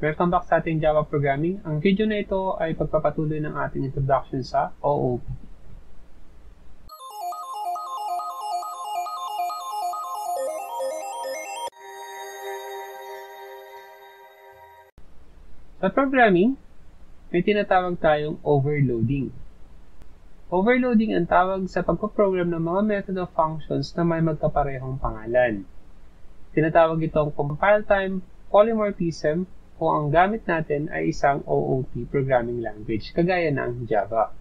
Welcome back sa ating Java Programming. Ang video na ito ay pagpapatuloy ng ating introduction sa OOP. Sa programming, may tinatawag tayong overloading. Overloading ang tawag sa pagpaprogram ng mga method of functions na may magkaparehong pangalan. Tinatawag itong compile time polymorphism kung ang gamit natin ay isang OOP programming language, kagaya ng Java.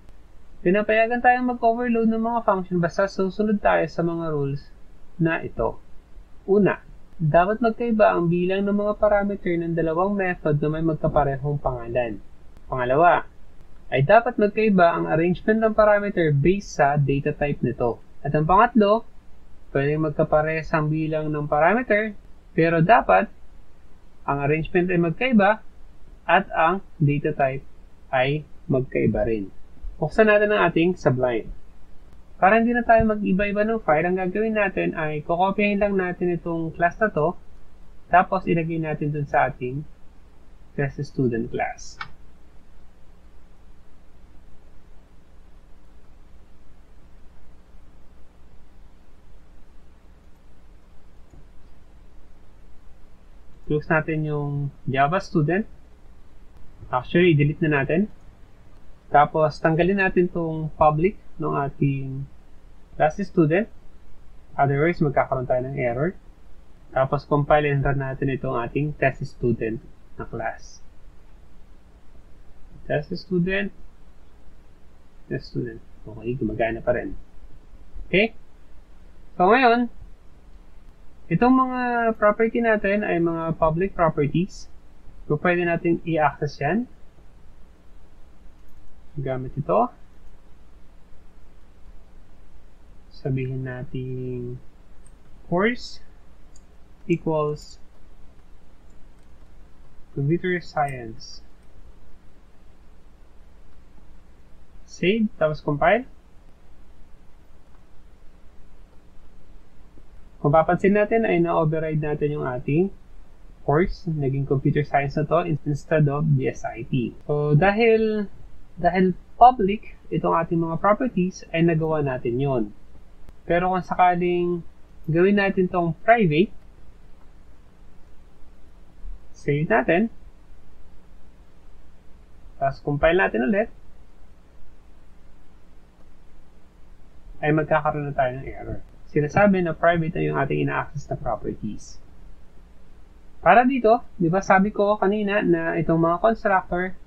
Pinapayagan tayong mag-overload ng mga function basta susunod tayo sa mga rules na ito. Una, dapat magkaiba ang bilang ng mga parameter ng dalawang method na may magkaparehong pangalan. Pangalawa, ay dapat magkaiba ang arrangement ng parameter based sa data type nito. At ang pangatlo, pwedeng magkaparehas ang bilang ng parameter, pero dapat ang arrangement ay magkaiba at ang data type ay magkaiba rin. Buksan natin ang ating Sublime. Para hindi na tayo mag-iba-iba ng file, ang gagawin natin ay kokopyahin lang natin itong class na to, tapos ilagay natin dun sa ating TestStudent class. Close natin yung Java student. Actually, delete na natin. Tapos, tanggalin natin itong public ng ating class student. Otherwise, magkakaroon tayo ng error. Tapos, compile and run natin itong ating test student na class. Test student. Test student. Okay, gumagana pa rin. Okay? So, ngayon, itong mga property natin ay mga public properties. So, pwede natin i-access yan. Gamit ito. Sabihin natin course equals computer science. Save, tapos compile. Kung papansin natin ay na-override natin yung ating course, naging computer science na to instead of DSIT. So, dahil public itong ating mga properties, ay nagawa natin yon. Pero kung sakaling gawin natin tong private, save natin, tapos compile natin ulit, ay magkakaroon na tayo ng error. Sinasabi na private ay yung ating ina-access na properties. Para dito, di ba sabi ko kanina na itong mga constructor,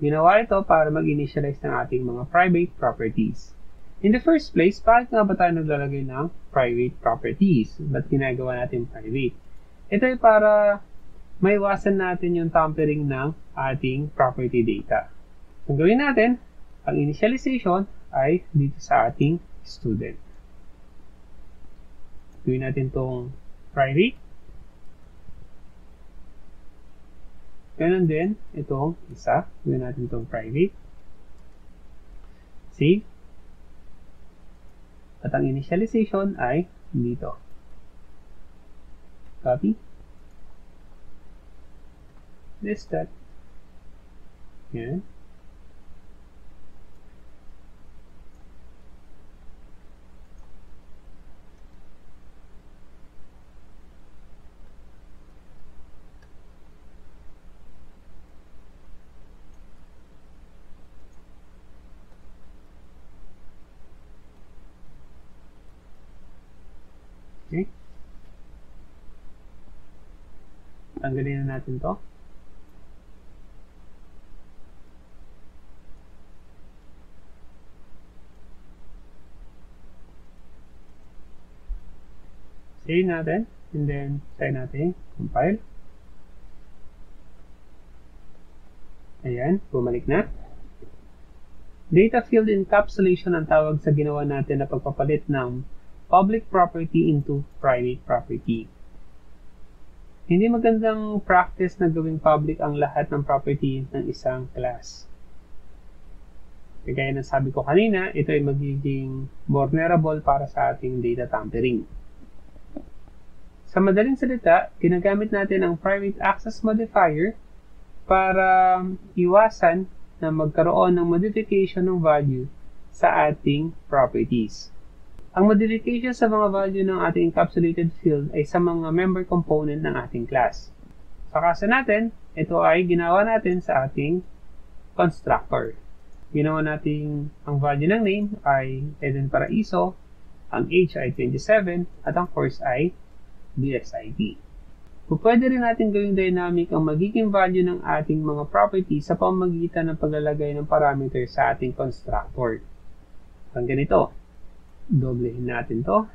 ginawa ito para mag-initialize ng ating mga private properties. In the first place, bakit nga ba tayo naglalagay ng private properties? Ba't ginagawa natin private? Ito ay para maiwasan natin yung tampering ng ating property data. Ang gawin natin, ang initialization ay dito sa ating student. Gawin natin itong private. Ganun din, itong isa. Gawin natin itong private. Save. At ang initialization ay dito. Copy. This, that. Yan. Okay. Tanggalin na natin to. Save natin. And then, try natin. Compile. Ayan. Bumalik na. Data field encapsulation ang tawag sa ginawa natin na pagpapalit ng public property into private property. Hindi magandang practice na gawing public ang lahat ng property ng isang class. Kagaya ng sabi ko kanina, ito ay magiging vulnerable para sa ating data tampering. Sa madaling salita, ginagamit natin ang private access modifier para iwasan na magkaroon ng modification ng value sa ating properties. Ang modification sa mga value ng ating encapsulated field ay sa mga member component ng ating class. Sa kaso natin, ito ay ginawa natin sa ating constructor. Ginawa natin ang value ng name ay Eden Paraiso, ang age ay 27, at ang course ay BSIT. Pwede rin natin gawing dynamic ang magiging value ng ating mga property sa pamamagitan ng paglalagay ng parameter sa ating constructor. Ang ganito, doblehin natin to.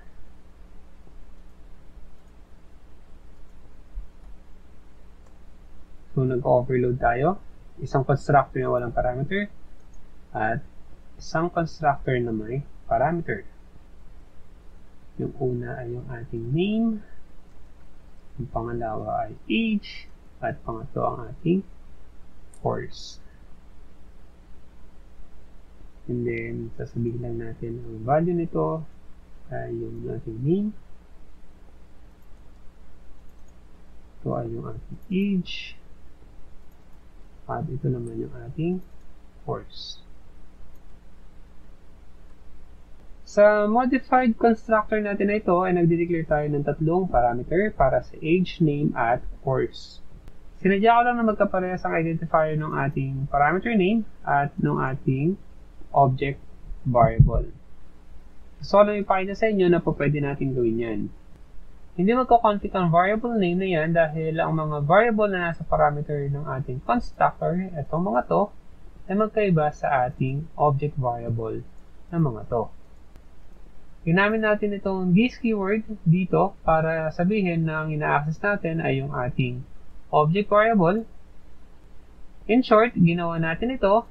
So, nag-overload tayo. Isang constructor na walang parameter at isang constructor na may parameter. Yung una ay yung ating name, yung pangalawa ay age, at pangatlo ang ating course. And then, sasabihin lang natin ang value nito ay yung ating name. Ito ay yung ating age. At ito naman yung ating course. Sa modified constructor natin na ito ay nagde-declare tayo ng tatlong parameter para sa age, name, at course. Sinadya ko lang na magkaparehas ang identifier ng ating parameter name at ng ating object variable. Gusto ko lang ipakita sa inyo na pwede natin gawin yan. Hindi magko-conflict ang variable name na yan dahil ang mga variable na nasa parameter ng ating constructor, itong mga to, ay magkaiba sa ating object variable na mga to. Ginamit natin itong this keyword dito para sabihin na ang ina-access natin ay yung ating object variable. In short, ginawa natin ito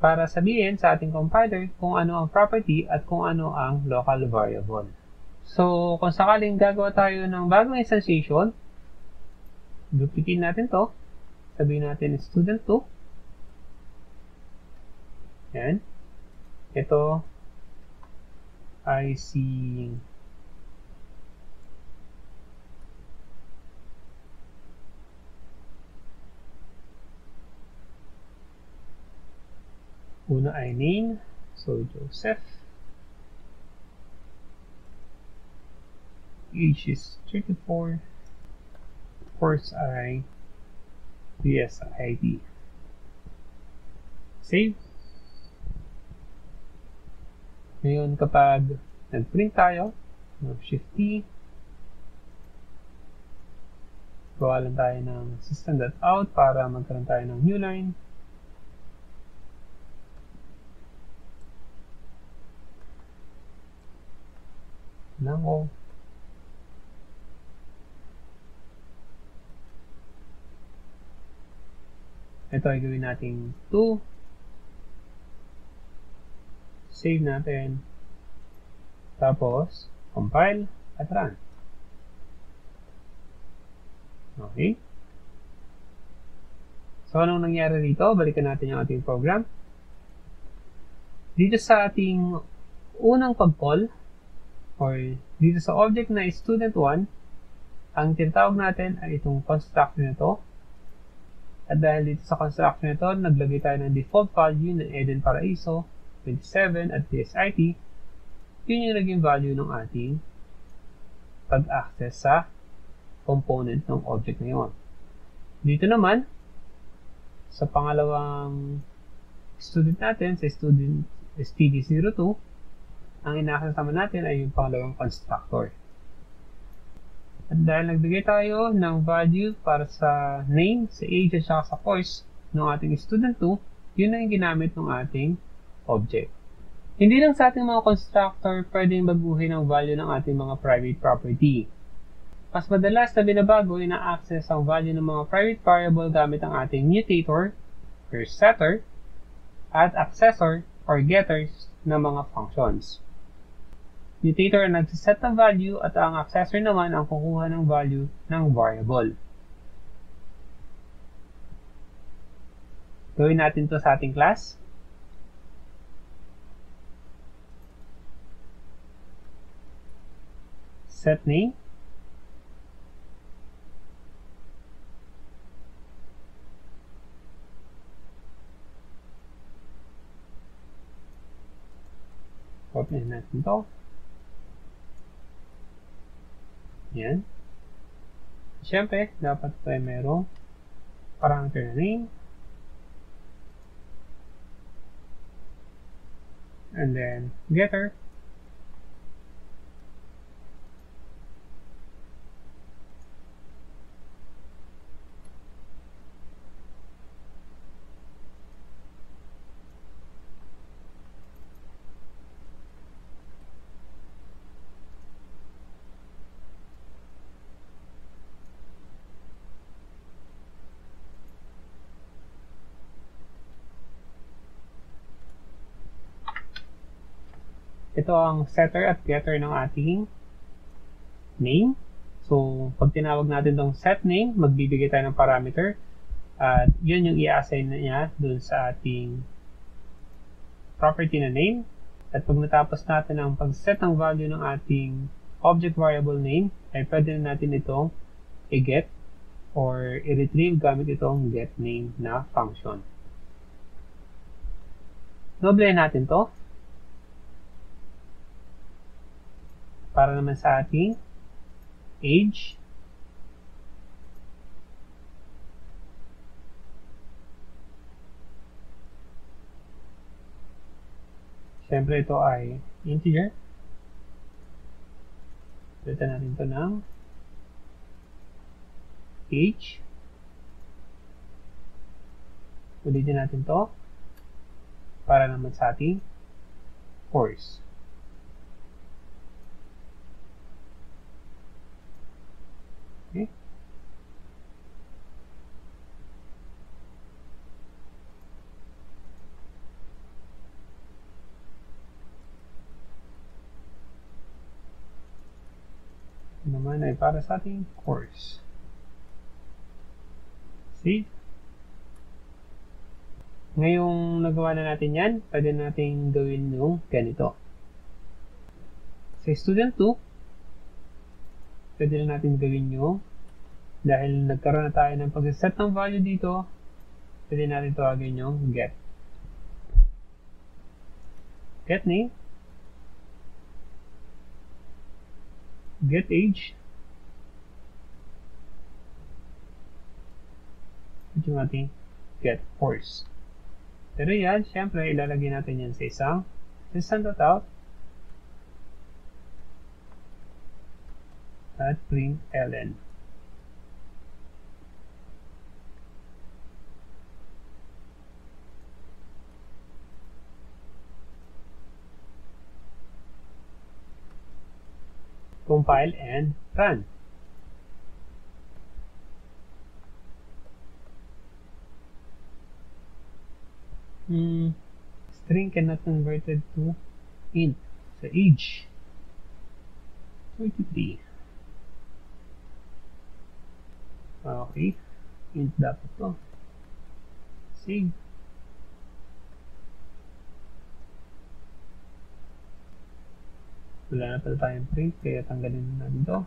para sabihin sa ating compiler kung ano ang property at kung ano ang local variable. So, kung sakaling gagawa tayo ng bagong instantiation, duplicate natin to. Sabihin natin student2. Yan. Ito ay si una ay name, so Joseph. Age is 34. Course ay BSIT. Save. Ngayon, kapag nag-print tayo, Shift-T, gawa lang tayo ng system.out para magkaroon tayo ng new line. Nako. Ito ay gawin natin 2. Save natin. Tapos, compile at run. Okay. So, anong nangyari dito? Balikan natin yung ating program. Dito sa ating unang pag-call, or dito sa object na student1, ang tinatawag natin ay itong constructor na ito. At dahil dito sa constructor na ito, naglagay tayo ng default value ng Eden Paraiso, 27 at BSIT, yun yung naging value ng ating pag-access sa component ng object na yun. Dito naman, sa pangalawang student natin, sa student std02, ang ina-access naman natin ay yung pangalawang constructor. At dahil nagbigay tayo ng value para sa name, sa age at saka sa course ng ating student2, yun na yung ginamit ng ating object. Hindi lang sa ating mga constructor pwedeng baguhin ang value ng ating mga private property. Mas madalas na binabago, ina-access ang value ng mga private variable gamit ang ating mutator, or setter, at accessor, or getters ng mga functions. Mutator ang nagsiset ng value at ang accessor naman ang kukuha ng value ng variable. Gawin natin to sa ating class. Set name. Open natin to. Yan. Siyempre, dapat tayo merong parameter na name. And then, getter. Ito ang setter at getter ng ating name. So, pag tinawag natin itong set name, magbibigay tayo ng parameter. At yun yung i-assign niya dun sa ating property na name. At pag natapos natin ang pag-set ng value ng ating object variable name, ay pwede na natin itong i-get or i-retrieve gamit itong getName na function. Noblehin natin to para naman sa ating age. Siyempre ito ay integer. Pilitan natin ito ng age. Ulitin natin to para naman sa ating course. Okay. Ito naman ay para sa ating course. Save. Ngayong nagawa na natin yan, pwede natin gawin yung ganito. Sa student 2, pwede na natin gawin yung, dahil nagkaroon na tayo ng pag-set ng value dito, pwede natin tawagin yung get. Get name, get age, at yung ating get course. Pero yan, syempre, ilalagay natin yan sa isang system.out at println. Compile and run. String cannot converted to int. So age 33. Okay, int dapat to. Save. Wala na pala tayong print, kaya tanggalin na natin to.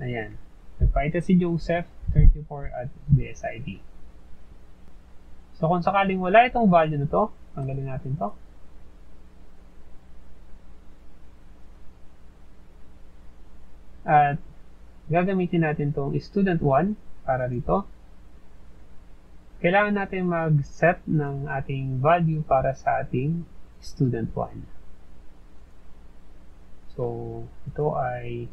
Ayan. Nagpakita si Joseph 34 at BSID. So kung sakaling wala itong value na to, tanggalin natin to. At gagamitin natin itong student 1 para dito. Kailangan natin mag-set ng ating value para sa ating student 1. So, ito ay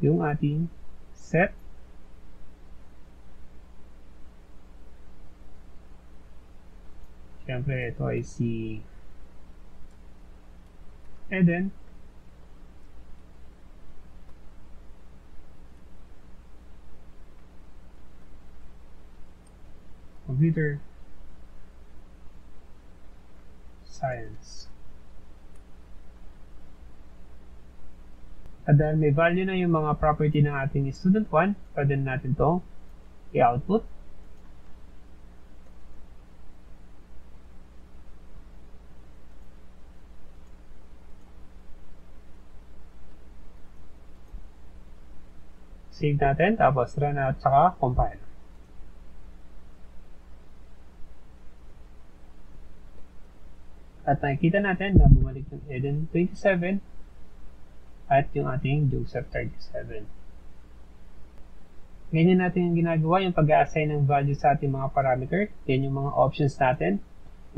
yung ating set. Siyempre, ito ay si Eden. Computer Science. At dahil may value na yung mga property ng ating student 1, pwede natin itong i-output. Save natin, tapos run at saka compile. At nakikita natin na bumalik yung Eden 27 at yung ating Joseph 37. Ganyan natin yung ginagawa, yung pag-a-assign ng value sa ating mga parameter. Yan yung mga options natin.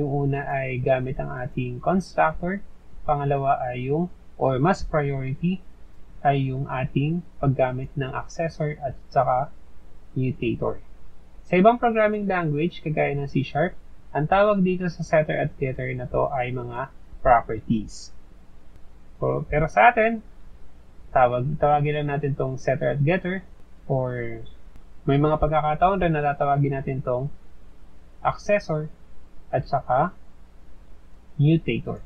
Yung una ay gamit ang ating constructor. Pangalawa ay yung, or mas priority, ay yung ating paggamit ng accessor at saka mutator. Sa ibang programming language, kagaya ng C#, ang tawag dito sa setter at getter na to ay mga properties. Pero sa atin, tawagin lang natin tong setter at getter, or may mga pagkakataon rin na tatawagin natin tong accessor at saka mutator.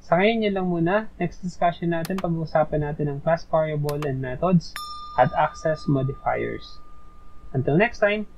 Sa ngayon yan lang muna. Next discussion natin, pag-uusapan natin ang class variable and methods at access modifiers. Until next time!